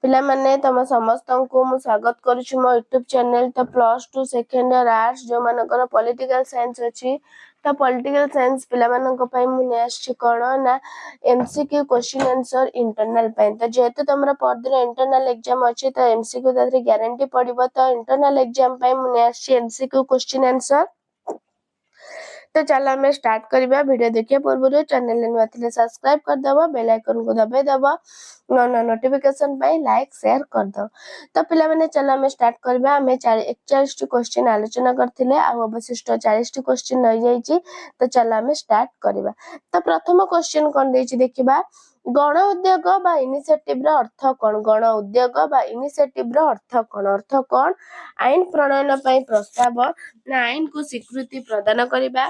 ପିଲାମାନେ ତମ ସମସ୍ତଙ୍କୁ ମୁଁ ସ୍ୱାଗତ କରୁଛି ମୋ ୟୁଟ୍ୟୁବ ଚ୍ୟାନେଲ। ତ +2 ସେକେଣ୍ଡ ଇୟର ଆର୍ଟ୍ସ ଯୋଉମାନଙ୍କର ପଲିଟିକାଲ ସାଇନ୍ସ ଅଛି, ତ ପଲିଟିକାଲ ସାଇନ୍ସ ପିଲାମାନଙ୍କ ପାଇଁ ମୁଁ ନେଇ ଆସିଛି କ'ଣ ନା MCQ କ୍ୱେଶ୍ଚିନ୍ ଆନ୍ସର ଇଣ୍ଟରନାଲ ପାଇଁ। ତ ଯେହେତୁ ତମର ପରଦିନ ଇଣ୍ଟରନାଲ ଏକ୍ଜାମ ଅଛି, ତ MCQ ତା ଦେହରେ ଗ୍ୟାରେଣ୍ଟି ପଡ଼ିବ। ତ ଇଣ୍ଟରନାଲ ଏକ୍ଜାମ ପାଇଁ ମୁଁ ନେଇ ଆସିଛି MCQ କ୍ୱେଶ୍ଚିନ୍ ଆନ୍ସର। तो चलो आम स्टार्ट करवा। वीडियो देखिए पूर्व चैनल नुआ थे सब्सक्राइब करदेव, बेल आइकन को दबाईदेव, नोटिफिकेशन लाइक शेयर करदेव। तो पिला माने चलो आम स्टार्ट करवा। आम 41 क्वेश्चन आलोचना करथिले, अवशिष्ट 40 क्वेश्चन रही जाइए। तो चलो आम स्टार्ट करवा। तो प्रथम क्वेश्चन कौन देछि देखिबा। गण उद्योग बा इनिशिएटिव रो अर्थ कौन? गण उद्योग बा इनिशिएटिव रो अर्थ कौन? अर्थ कौन? आईन प्रणयन पई प्रस्ताव ना आईन को स्वीकृति प्रदान करिबा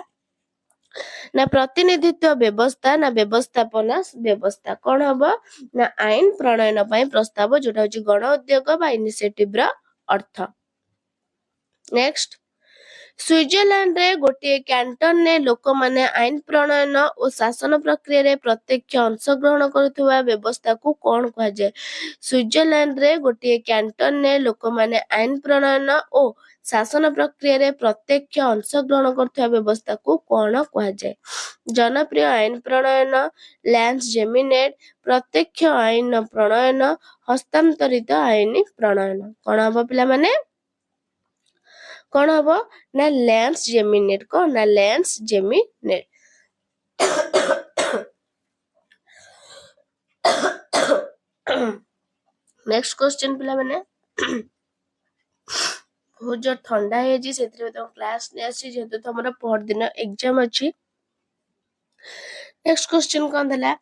ना प्रतिनिधित्व व्यवस्था ना व्यवस्थापना व्यवस्था। कौन हम ना आईन प्रणयन पई प्रस्ताव, जोटा होची गण उद्योग बा इनिशिएटिव रो अर्थ। नेक्स्ट, स्विट्जरलैंड रे गोटे कैंटन ने लोक माने आईन प्रणयन और शासन प्रक्रिया रे प्रत्यक्ष अंशग्रहण करुवा व्यवस्था को कौन कहा जाए? स्विट्जरलैंड रे गोटे कैंटन ने लोक माने आईन प्रणयन और शासन प्रक्रिया रे प्रत्यक्ष अंशग्रहण करुवा व्यवस्था को कौन कहा जाए? जनप्रिय आईन प्रणयन, लैंस जेमिनेट, प्रत्यक्ष आईन प्रणयन, हस्तांतरित आईन प्रणयन। कौन हम पिला माने? कौन हम ना लैंस जेमिनेट। कौन ना लैंस जेमिनेट। नेक्स्ट क्वेश्चन पिला माने बहुत जो ठंडा है जी सेतरे तो क्लास ने आसी जेतु तमरा पर दिन एग्जाम अछि। नेक्स्ट क्वेश्चन कौन देला?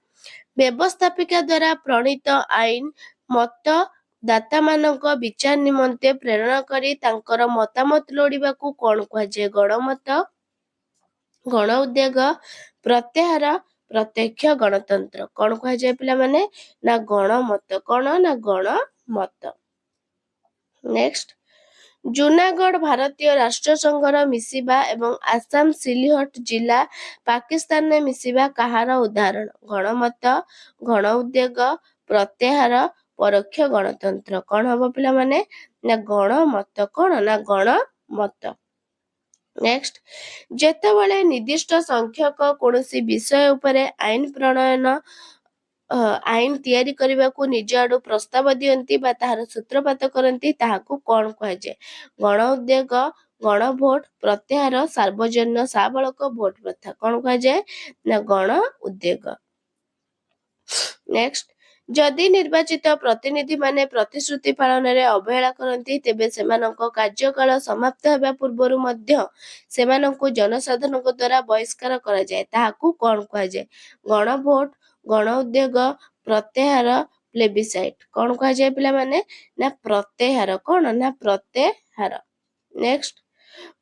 व्यवस्थापिका द्वारा प्रणीत आईन मत दाता मानक विचार निमंते प्रेरणा करी तांकर मतामत लोड़िबा को कौन कहा जाए? गणमत, गण उद्योग, प्रत्याहार, प्रत्यक्ष गणतंत्र। कौन कहा जाए पिला माने? ना गणमत। कौन ना गणमत। नेक्स्ट, जूनागढ़ भारतीय राष्ट्र संघर मिसिबा एवं आसाम सिलहट जिला पाकिस्तान ने मिसिबा कहार उदाहरण? गणमत, गण उद्योग, प्रत्याहार, परोक्ष गणतंत्र। कौन हम पिला माने? ना गणमत। कौन ना गणमत। नेक्स्ट, जेतेबेले निर्दिष्ट संख्यक कोनोसी विषय उपरे आईन प्रणयन आईन तैयारी करने को निज आड़ू प्रस्ताव दियंती बा ताहार सूत्रपात करती, ताहाकू कौन कहा जाए? गण उद्योग, गण भोट, प्रत्याहार, सार्वजन्य साबलक भोट प्रथा। कौन कहा जाए? ना गण उद्योग। नेक्स्ट, जदि निर्वाचित प्रतिनिधि माने प्रतिश्रुति पालन रे अवहेला करती, तेबे सेमानक कार्यकाल समाप्त हेबा पूर्वरु मध्य सेमानकु जनसाधारणक द्वारा बहिष्कार करा जाए, ताहाकू कौन कहा जाए? गण भोट, गण उद्योग, प्रत्याहार, प्लेबिसाइट। कौन कहा जाए पिला माने? ना प्रत्याहार। कौन ना प्रत्याहार। नेक्स्ट,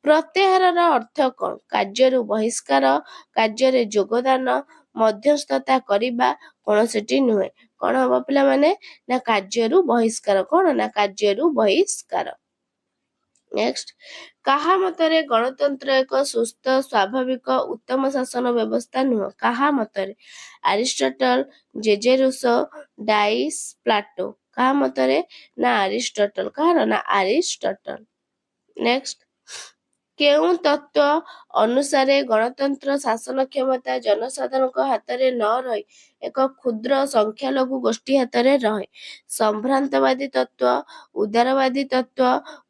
प्रत्याहार अर्थ कौन? कार्यरु बहिष्कार, कार्य योगदान, मध्यस्थता करिबा, कोनोसिटी नुहे। कौन हम पिला माने? ना कार्यरु बहिष्कार। कौन ना कार्यरु बहिष्कार। नेक्स्ट, काहा मतरे गणतंत्र एक सुस्थ स्वाभाविक उत्तम शासन व्यवस्था नुह? काहा मतरे? Aristotle, JJ Rousseau, Dicey, Plato. काहा मतरे? ना अरिस्टोटल। कहार ना अरिस्टोटल। नेक्स्ट, केउं तत्व अनुसारे गणतंत्र शासन क्षमता जनसाधारण हाथ में न रही एक क्षुद्र संख्यालघु गोष्ठी हाथ में रहे? संभ्रांतवादी तत्व, उदारवादी तत्व,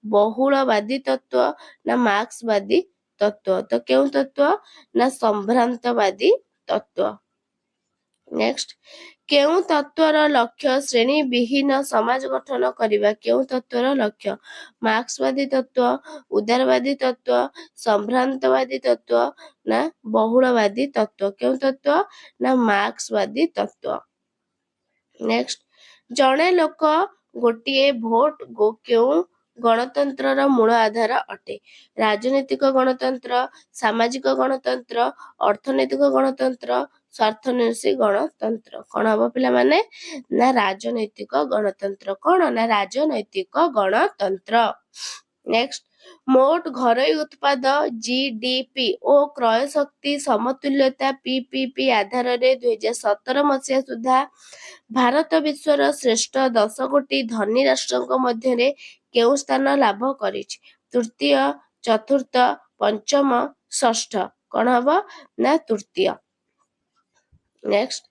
बहुलवादी तत्व ना मार्क्सवादी तत्व? तो केउं तत्व? ना संभ्रांतवादी तत्व। नेक्स्ट, केउं तत्वर लक्ष्य श्रेणी विहीन समाज गठन करिबा? केउं तत्वर लक्ष्य? मार्क्सवादी तत्व, उदारवादी तत्व, संभ्रांतवादी तत्व ना बहुलवादी तत्व? केउं तत्व? ना मार्क्सवादी तत्व। नेक्स्ट, जणे लोक गोटिए भोट केउं गणतंत्र मूल आधार अटे? राजनीतिक गणतंत्र, सामाजिक गणतंत्र, अर्थनैतिक गणतंत्र, स्वार्थन्वेषी गणतंत्र। कौन हम पिला माने? ना राजनैतिक गणतंत्र। कौन ना राजनैतिक गणतंत्र। नेक्स्ट, ମୋଟ ଘରୋଇ ଉତ୍ପାଦ ଜିଡିପି ଓ କ୍ରୟ ଶକ୍ତି ସମତୁଲ୍ୟତା ପିପିପି ଆଧାରରେ 2017 ମସିହା ସୁଦ୍ଧା ଭାରତ ବିଶ୍ୱର ଶ୍ରେଷ୍ଠ 10 ଗୋଟି ଧନୀ ରାଷ୍ଟ୍ରଙ୍କ ମଧ୍ୟରେ କେଉଁ ସ୍ଥାନ ଲାଭ କରିଛି? ତୃତୀୟ, ଚତୁର୍ଥ, ପଞ୍ଚମ, ଷଷ୍ଠ। କ'ଣ ହବ ନା ତୃତୀୟ। ନେକ୍ସଟ,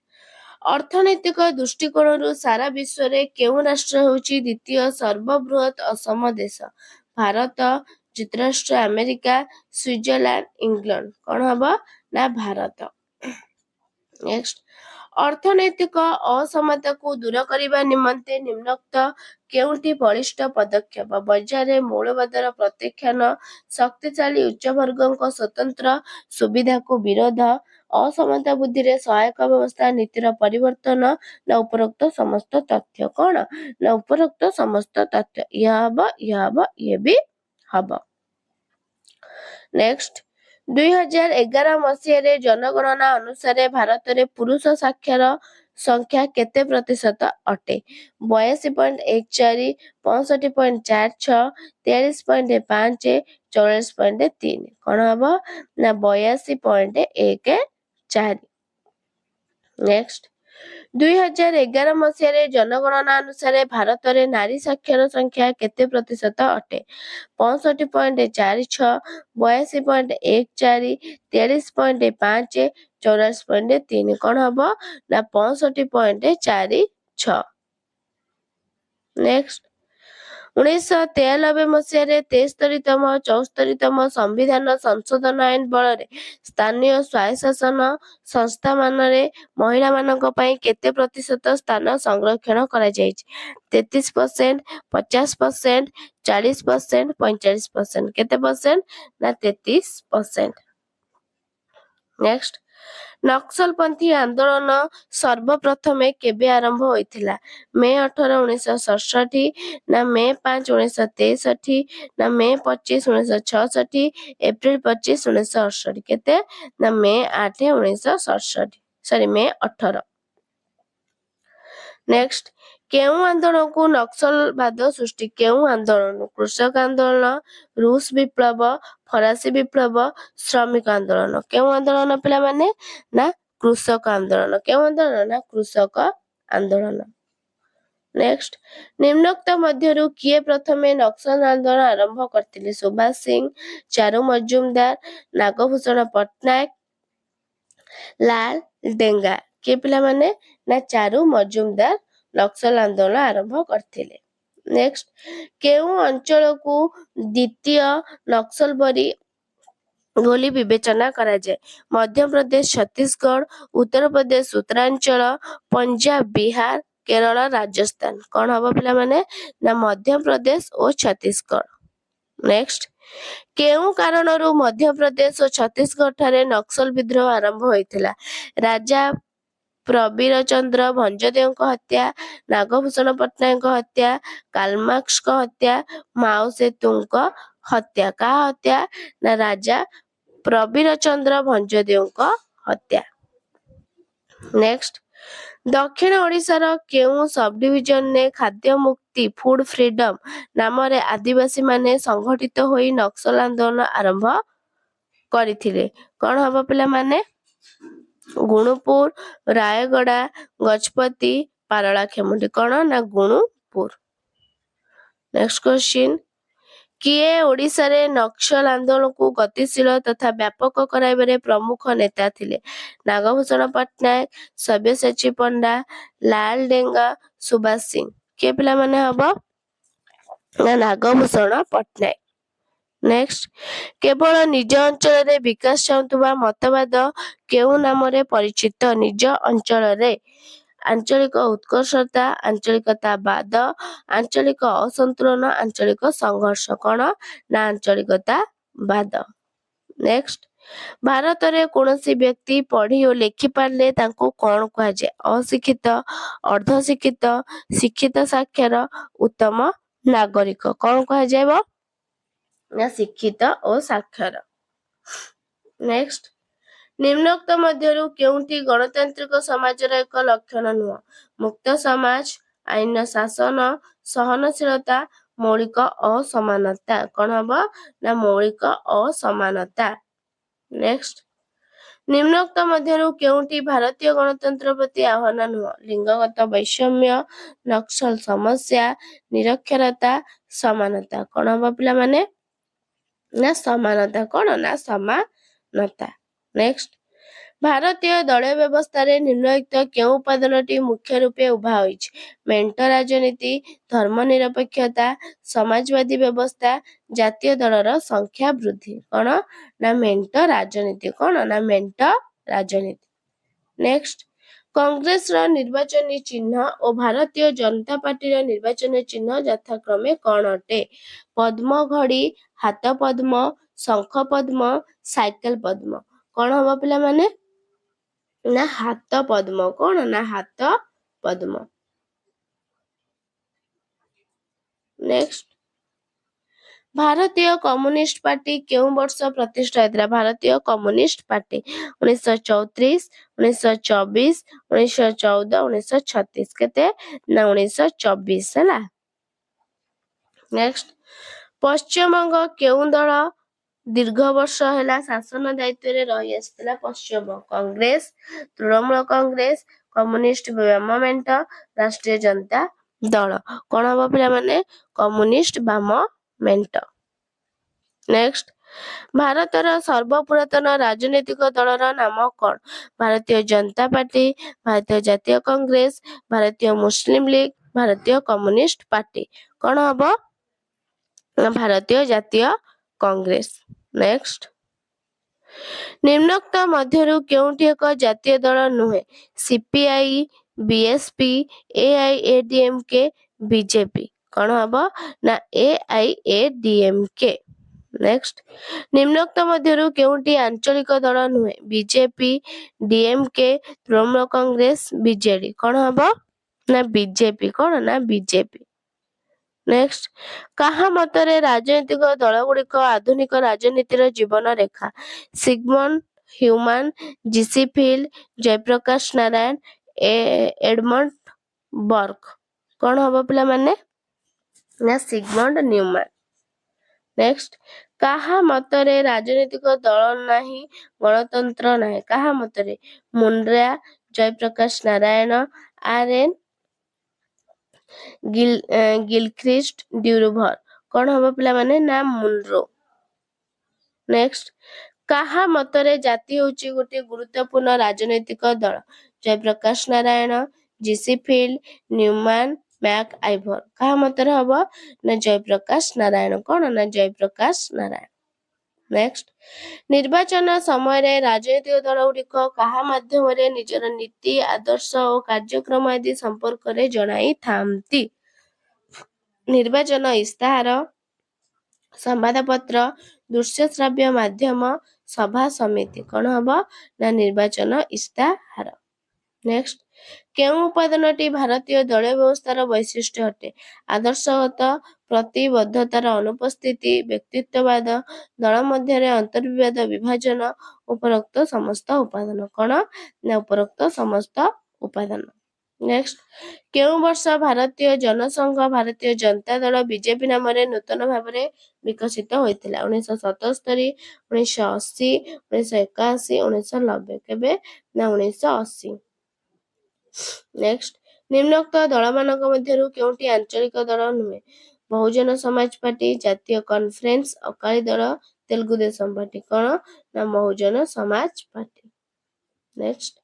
ଅର୍ଥନୈତିକ ଦୃଷ୍ଟିକୋଣରୁ ସାରା ବିଶ୍ୱରେ କେଉଁ ରାଷ୍ଟ୍ର ହେଉଛି ଦ୍ୱିତୀୟ ସର୍ବବୃହତ ଅସମ ଦେଶ? ଭାରତ, ଯୁକ୍ତରାଷ୍ଟ୍ର ଆମେରିକା, ସୁଇଜରଲ୍ୟାଣ୍ଡ, ଇଂଲଣ୍ଡ। କ'ଣ ହବ ନା ଭାରତ। ନେକ୍ସଟ, ଅର୍ଥନୈତିକ ଅସମତାକୁ ଦୂର କରିବା ନିମନ୍ତେ ନିମ୍ନୋକ୍ତ କେଉଁଟି ବଳିଷ୍ଠ ପଦକ୍ଷେପ? ବଜାରରେ ମୌଳବାଦର ପ୍ରତ୍ୟାଖ୍ୟାନ, ଶକ୍ତିଶାଳୀ ଉଚ୍ଚବର୍ଗଙ୍କ ସ୍ୱତନ୍ତ୍ର ସୁବିଧାକୁ ବିରୋଧ, ଅସମତା ବୃଦ୍ଧିରେ ସହାୟକ ବ୍ୟବସ୍ଥା ନୀତିର ପରିବର୍ତ୍ତନ, ନା ଉପରୋକ୍ତ ସମସ୍ତ ତଥ୍ୟ? କ'ଣ ନା ଉପରୋକ୍ତ ସମସ୍ତ ତଥ୍ୟ। ଇଏ ହବ ଇଏ ବି ହବ। ନେକ୍ସଟ, 2011 ମସିହାରେ ଜନଗଣନା ଅନୁସାରେ ଭାରତରେ ପୁରୁଷ ସାକ୍ଷର ସଂଖ୍ୟା କେତେ ପ୍ରତିଶତ ଅଟେ? 82.14, 65.46, 43.5, 44.3। କ'ଣ ହବ ନା 82.14। ନେକ୍ସଟ, 2011 ମସିହାରେ ଜନଗଣନା ଅନୁସାରେ ଭାରତରେ ନାରୀ ସାକ୍ଷର ସଂଖ୍ୟା କେତେ ପ୍ରତିଶତ ଅଟେ? 65.46, 82.14, 43.5, 44.3। କ'ଣ ହବ ନା 65.46। ନେକ୍ସଟ, 1993 ମସିହାରେ 73ତମ 74ତମ ସମ୍ବିଧାନ ସଂଶୋଧନ ଆଇନ ବଳରେ ସ୍ଥାନୀୟ ସ୍ୱାୟତ୍ତଶାସନ ସଂସ୍ଥାମାନରେ ମହିଳାମାନଙ୍କ ପାଇଁ କେତେ ପ୍ରତିଶତ ସ୍ଥାନ ସଂରକ୍ଷଣ କରାଯାଇଛି? 33%, 50%, 40%, 45%। କେତେ ପରସେଣ୍ଟ ନା 33%। ନେକ୍ସଟ, ନକ୍ସଲପନ୍ଥୀ ଆନ୍ଦୋଳନ ସର୍ବପ୍ରଥମେ କେବେ ଆରମ୍ଭ ହୋଇଥିଲା? ମେ 18, 1967, ନା ମେ 5, 1963, ନା ମେ 25, 1966, ଏପ୍ରିଲ 25, 1968। କେତେ ନା ମେ 8, 1967। ମେ 18। ନେକ୍ସଟ, କେଉଁ ଆନ୍ଦୋଳନକୁ ନକ୍ସଲବାଦ ସୃଷ୍ଟି? କେଉଁ ଆନ୍ଦୋଳନ? କୃଷକ ଆନ୍ଦୋଳନ, ରୁଷ ବିପ୍ଳବ, ଫରାସୀ ବିପ୍ଳବ, ଶ୍ରମିକ ଆନ୍ଦୋଳନ। କେଉଁ ଆନ୍ଦୋଳନ ପିଲାମାନେ ନା କୃଷକ ଆନ୍ଦୋଳନ। କେଉଁ ଆନ୍ଦୋଳନ ନା କୃଷକ ଆନ୍ଦୋଳନ। ନେକ୍ସଟ, ନିମ୍ନୋକ୍ତ ମଧ୍ୟରୁ କିଏ ପ୍ରଥମେ ନକ୍ସଲ ଆନ୍ଦୋଳନ ଆରମ୍ଭ କରିଥିଲେ? ସୁଭାଷ ସିଂ, ଚାରୁ ମଜୁମଦାର, ନାଗଭୂଷଣ ପଟ୍ଟନାୟକ, ଲାଲ ଡେଙ୍ଗା। କିଏ ପିଲାମାନେ ନା ଚାରୁ ମଜୁମଦାର ନକ୍ସଲ ଆନ୍ଦୋଳନ ଆରମ୍ଭ କରିଥିଲେ। ନେକ୍ସଟ, କେଉଁ ଅଞ୍ଚଳକୁ ଦ୍ୱିତୀୟ ନକ୍ସଲବରୀ ବୋଲି ବିବେଚନା କରାଯାଏ? ମଧ୍ୟପ୍ରଦେଶ, ଛତିଶଗଡ଼, ଉତ୍ତରପ୍ରଦେଶ, ଉତ୍ତରାଞ୍ଚଳ, ପଞ୍ଜାବ, ବିହାର, କେରଳ, ରାଜସ୍ଥାନ। କ'ଣ ହବ ପିଲାମାନେ ନା ମଧ୍ୟପ୍ରଦେଶ ଓ ଛତିଶଗଡ଼। ନେକ୍ସଟ, କେଉଁ କାରଣରୁ ମଧ୍ୟପ୍ରଦେଶ ଓ ଛତିଶଗଡ଼ ଠାରେ ନକ୍ସଲ ବିଦ୍ରୋହ ଆରମ୍ଭ ହୋଇଥିଲା? ରାଜା ପ୍ରବୀର ଚନ୍ଦ୍ର ଭଞ୍ଜଦେଓଙ୍କ ହତ୍ୟା, ନାଗଭୂଷଣ ପଟ୍ଟନାୟକଙ୍କ ହତ୍ୟା, କାର୍ଲମାର୍କ୍ସଙ୍କ ହତ୍ୟା, ମାଓ ସେତୁଙ୍କ ହତ୍ୟା। କାହା ହତ୍ୟା ନା ରାଜା ପ୍ରବୀର ଚନ୍ଦ୍ର ଭଞ୍ଜଦେଓଙ୍କ ହତ୍ୟା। ନେକ୍ସଟ, ଦକ୍ଷିଣ ଓଡ଼ିଶାର କେଉଁ ସବଡିଭିଜନରେ ଖାଦ୍ୟ ମୁକ୍ତି ଫୁଡ ଫ୍ରିଡମ ନାମରେ ଆଦିବାସୀମାନେ ସଂଗଠିତ ହୋଇ ନକ୍ସଲ ଆନ୍ଦୋଳନ ଆରମ୍ଭ କରିଥିଲେ? କ'ଣ ହବ ପିଲାମାନେ ଗୁଣୁପୁର, ରାୟଗଡା, ଗଜପତି, ପାରଳାଖେମୁଣ୍ଡି। କ'ଣ ନା ଗୁଣୁପୁର। ନେକ୍ସଟ କ୍ୱେଶ୍ଚିନ୍, କିଏ ଓଡ଼ିଶାରେ ନକ୍ସଲ ଆନ୍ଦୋଳନକୁ ଗତିଶୀଳ ତଥା ବ୍ୟାପକ କରାଇବାରେ ପ୍ରମୁଖ ନେତା ଥିଲେ? ନାଗଭୂଷଣ ପଟ୍ଟନାୟକ, ସବ୍ୟସାଚୀ ପଣ୍ଡା, ଲାଲ ଡେଙ୍ଗା, ସୁଭାଷ ସିଂ। କିଏ ପିଲାମାନେ ହବ ନା ନାଗଭୂଷଣ ପଟ୍ଟନାୟକ। ନେକ୍ସଟ, କେବଳ ନିଜ ଅଞ୍ଚଳରେ ବିକାଶ ଚାହୁଁଥିବା ମତବାଦ କେଉଁ ନାମରେ ପରିଚିତ? ନିଜ ଅଞ୍ଚଳରେ ଆଞ୍ଚଳିକ ଉତ୍କର୍ଷତା, ଆଞ୍ଚଳିକତାବାଦ, ଆଞ୍ଚଳିକ ଅସନ୍ତୁଳନ, ଆଞ୍ଚଳିକ ସଂଘର୍ଷ। କ'ଣ ନା ଆଞ୍ଚଳିକତାବାଦ। ନେକ୍ସଟ, ଭାରତରେ କୌଣସି ବ୍ୟକ୍ତି ପଢ଼ି ଓ ଲେଖି ପାରିଲେ ତାଙ୍କୁ କ'ଣ କୁହାଯାଏ? ଅଶିକ୍ଷିତ, ଅର୍ଦ୍ଧଶିକ୍ଷିତ, ଶିକ୍ଷିତ ସାକ୍ଷର, ଉତ୍ତମ ନାଗରିକ। କ'ଣ କୁହାଯିବ ନା ଶିକ୍ଷିତ ଓ ସାକ୍ଷର। ନେକ୍ସଟ, ନିମ୍ନୋକ୍ତ ମଧ୍ୟରୁ କେଉଁଟି ଗଣତାନ୍ତ୍ରିକ ସମାଜର ଏକ ଲକ୍ଷଣ ନୁହେଁ? ମୁକ୍ତ ସମାଜ, ଆଇନ ଶାସନ, ସହନଶୀଳତା, ମୌଳିକ ଅସମାନତା। କ'ଣ ହବ ନା ମୌଳିକ ଅସମାନତା। ନେକ୍ସଟ, ନିମ୍ନୋକ୍ତ ମଧ୍ୟରୁ କେଉଁଟି ଭାରତୀୟ ଗଣତନ୍ତ୍ର ପ୍ରତି ଆହ୍ୱାନ ନୁହଁ? ଲିଙ୍ଗଗତ ବୈଷମ୍ୟ, ନକ୍ସଲ ସମସ୍ୟା, ନିରକ୍ଷରତା, ସମାନତା। କ'ଣ ହବ ପିଲାମାନେ? ନା ସମାନତା। କ'ଣ ନା ସମାନତା। ନେକ୍ସଟ, ଭାରତୀୟ ଦଳୀୟ ବ୍ୟବସ୍ଥାରେ ନିମ୍ନଲିଖିତ କେଉଁ ଉପାଦାନଟି ମୁଖ୍ୟ ରୂପେ ଉଭା ହୋଇଛି? ମେଣ୍ଟ ରାଜନୀତି, ଧର୍ମନିରପେକ୍ଷତା, ସମାଜବାଦୀ ବ୍ୟବସ୍ଥା, ଜାତୀୟ ଦଳର ସଂଖ୍ୟା ବୃଦ୍ଧି। କ'ଣ ନା ମେଣ୍ଟ ରାଜନୀତି। କ'ଣ ନା ମେଣ୍ଟ ରାଜନୀତି। ନେକ୍ସଟ, କଂଗ୍ରେସର ନିର୍ବାଚନୀ ଚିହ୍ନ ଓ ଭାରତୀୟ ଜନତା ପାର୍ଟିର ନିର୍ବାଚନୀ ଚିହ୍ନ ଯଥାକ୍ରମେ କ'ଣ ଅଟେ? ପଦ୍ମ ଘଡ଼ି, ହାତ ପଦ୍ମ, ଶଙ୍ଖ ପଦ୍ମ, ସାଇକେଲ ପଦ୍ମ। କ'ଣ ହବ ପିଲାମାନେ? ନା ହାତ ପଦ୍ମ। କ'ଣ ନା ହାତ ପଦ୍ମ। ନେକ୍ସଟ, ଭାରତୀୟ କମ୍ୟୁନିଷ୍ଟ ପାର୍ଟି କେଉଁ ବର୍ଷ ପ୍ରତିଷ୍ଠା ହୋଇଥିଲା? ଭାରତୀୟ କମ୍ୟୁନିଷ୍ଟ ପାର୍ଟି 1934, 1924, 1914, 1936। କେତେ ନା 1924 ହେଲା। ନେକ୍ସଟ, ପଶ୍ଚିମବଙ୍ଗ କେଉଁ ଦଳ ଦୀର୍ଘ ବର୍ଷ ହେଲା ଶାସନ ଦାୟିତ୍ୱରେ ରହି ଆସିଥିଲା? ପଶ୍ଚିମବଙ୍ଗ କଂଗ୍ରେସ, ତୃଣମୂଳ କଂଗ୍ରେସ, କମ୍ୟୁନିଷ୍ଟ ବାମ ମେଣ୍ଟ, ରାଷ୍ଟ୍ରୀୟ ଜନତା ଦଳ। କ'ଣ ହବ ପିଲାମାନେ? କମ୍ୟୁନିଷ୍ଟ ବାମ ମେଣ୍ଟ। ନେକ୍ସଟ, ଭାରତର ସର୍ବପୁରାତନ ରାଜନୈତିକ ଦଳର ନାମ କ'ଣ? ଭାରତୀୟ ଜନତା ପାର୍ଟି, ଭାରତୀୟ ଜାତୀୟ କଂଗ୍ରେସ, ଭାରତୀୟ ମୁସଲିମ ଲିଗ, ଭାରତୀୟ କମ୍ୟୁନିଷ୍ଟ ପାର୍ଟି। କ'ଣ ହବ? ଭାରତୀୟ ଜାତୀୟ କଂଗ୍ରେସ। ନେକ୍ସଟ, ନିମ୍ନୋକ୍ତ ମଧ୍ୟରୁ କେଉଁଟି ଏକ ଜାତୀୟ ଦଳ ନୁହେଁ? CPI, BSP, AIADMK, BJP. କ'ଣ ହବ ନା ଏଆଇଏଡିଏମକେ। ନେକ୍ସଟ, ନିମ୍ନୋକ୍ତ ମଧ୍ୟରୁ କେଉଁଟି ଆଞ୍ଚଳିକ ଦଳ ନୁହେଁ? ବିଜେପି, ଡିଏମକେ, ତୃଣମୂଳ କଂଗ୍ରେସ, ବିଜେଡି। କ'ଣ ହବ ନା ବିଜେପି। କ'ଣ ନା ବିଜେପି। ନେକ୍ସଟ, କାହା ମତରେ ରାଜନୈତିକ ଦଳଗୁଡ଼ିକ ଆଧୁନିକ ରାଜନୀତିର ଜୀବନ ରେଖା? Sigmund Neumann, G C Field, Jayaprakash Narayan, Edmund Burke. କ'ଣ ହବ ପିଲାମାନେ? ନା ସିଗମଣ୍ଡ ନ୍ୟୁମାନ। ନେକ୍ସଟ, କାହା ମତରେ ରାଜନୈତିକ ଦଳ ନାହିଁ, ଗଣତନ୍ତ୍ର ନାହିଁ? କାହା ମତରେ? ମୁଣ୍ଡ୍ରା, ଜୟପ୍ରକାଶ ନାରାୟଣ, ଆର୍.ଏନ୍. ଗିଲଖ୍ରିଷ୍ଟ, ଡ୍ୟୁରୁଭର। କ'ଣ ହବ ପିଲାମାନେ? ନା ମୁନରୋ। ନେକ୍ସଟ, କାହା ମତରେ ଜାତି ହେଉଛି ଗୋଟିଏ ଗୁରୁତ୍ୱପୂର୍ଣ୍ଣ ରାଜନୈତିକ ଦଳ? Jayaprakash Narayan, G C Field, Neumann, MacIver. କାହା ମତରେ ହବ? ନା ଜୟପ୍ରକାଶ ନାରାୟଣ। କ'ଣ ନା ଜୟପ୍ରକାଶ ନାରାୟଣ। ନେକ୍ସଟ, ନିର୍ବାଚନ ସମୟରେ ରାଜନୈତିକ ଦଳଗୁଡ଼ିକ କାହା ମାଧ୍ୟମରେ ନିଜର ନୀତି, ଆଦର୍ଶ ଓ କାର୍ଯ୍ୟକ୍ରମ ଆଦି ସମ୍ପର୍କରେ ଜଣାଇଥାନ୍ତି? ନିର୍ବାଚନ ଇସ୍ତାହାର, ସମ୍ବାଦପତ୍ର, ଦୃଶ୍ୟଶ୍ରାବ୍ୟ ମାଧ୍ୟମ, ସଭା ସମିତି। କ'ଣ ହବ ନା ନିର୍ବାଚନ ଇସ୍ତାହାର। ନେକ୍ସଟ, କେଉଁ ଉପାଦାନଟି ଭାରତୀୟ ଦଳୀୟ ବ୍ୟବସ୍ଥାର ବୈଶିଷ୍ଟ୍ୟ ଅଟେ? ଆଦର୍ଶଗତ ପ୍ରତିବଦ୍ଧତାର ଅନୁପସ୍ଥିତି, ବ୍ୟକ୍ତିତ୍ୱବାଦ, ଦଳ ମଧ୍ୟରେ ଅନ୍ତର୍ବିବାଦ ବିଭାଜନ, ଉପରୋକ୍ତ ସମସ୍ତ ଉପାଦାନ। କ'ଣ ନା ଉପରୋକ୍ତ ସମସ୍ତ ଉପାଦାନ। ନେକ୍ସଟ, କେଉଁ ବର୍ଷ ଭାରତୀୟ ଜନସଂଘ ଭାରତୀୟ ଜନତା ଦଳ ବିଜେପି ନାମରେ ନୂତନ ଭାବରେ ବିକଶିତ ହୋଇଥିଲା? 1977, 1980, 1981, 1990। କେବେ ନା 1980। ନେକ୍ସଟ, ନିମ୍ନୋକ୍ତ ଦଳମାନଙ୍କ ମଧ୍ୟରୁ କେଉଁଟି ଆଞ୍ଚଳିକ ଦଳ ନୁହେଁ? ବହୁଜନ ସମାଜ ପାର୍ଟି, ଜାତୀୟ କନଫରେନ୍ସ, ଅକାଳୀ ଦଳ, ତେଲୁଗୁ ଦେଶମ ପାର୍ଟି। କ'ଣ ନା ବହୁଜନ ସମାଜ ପାର୍ଟି। ନେକ୍ସଟ,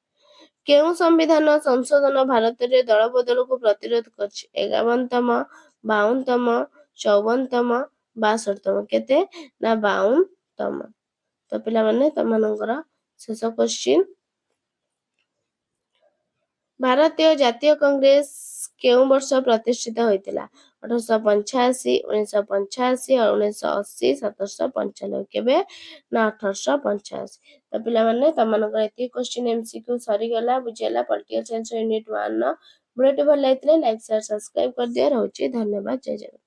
କେଉଁ ସମ୍ବିଧାନ ସଂଶୋଧନ ଭାରତରେ ଦଳ ବଦଳକୁ ପ୍ରତିରୋଧ କରିଛି? 51ତମ, 52ତମ, 54ତମ, 62ତମ। କେତେ ନା 52ତମ। ତ ପିଲାମାନେ ତମମାନଙ୍କର ଶେଷ କ୍ୱେଶ୍ଚିନ୍, ଭାରତୀୟ ଜାତୀୟ କଂଗ୍ରେସ କେଉଁ ବର୍ଷ ପ୍ରତିଷ୍ଠିତ ହୋଇଥିଲା? 1885, 1985, 1980, 1795। କେବେ ନା 1885। ତ ପିଲାମାନେ ତମମାନଙ୍କର ଏତିକି କ୍ୱେଶ୍ଚିନ୍ MCQ ସରିଗଲା, ବୁଝିଗଲା ପଲିଟିକାଲ ସାଇନ୍ସ ୟୁନିଟ୍ 1 ର। ଭିଡ଼ିଓଟି ଭଲ ଲାଗିଥିଲେ ଲାଇକ୍, ସେୟାର, ସବସ୍କ୍ରାଇବ କରିଦିଅ। ରହୁଛି ଧନ୍ୟବାଦ। ଜୟ ଜଗନ୍ନାଥ।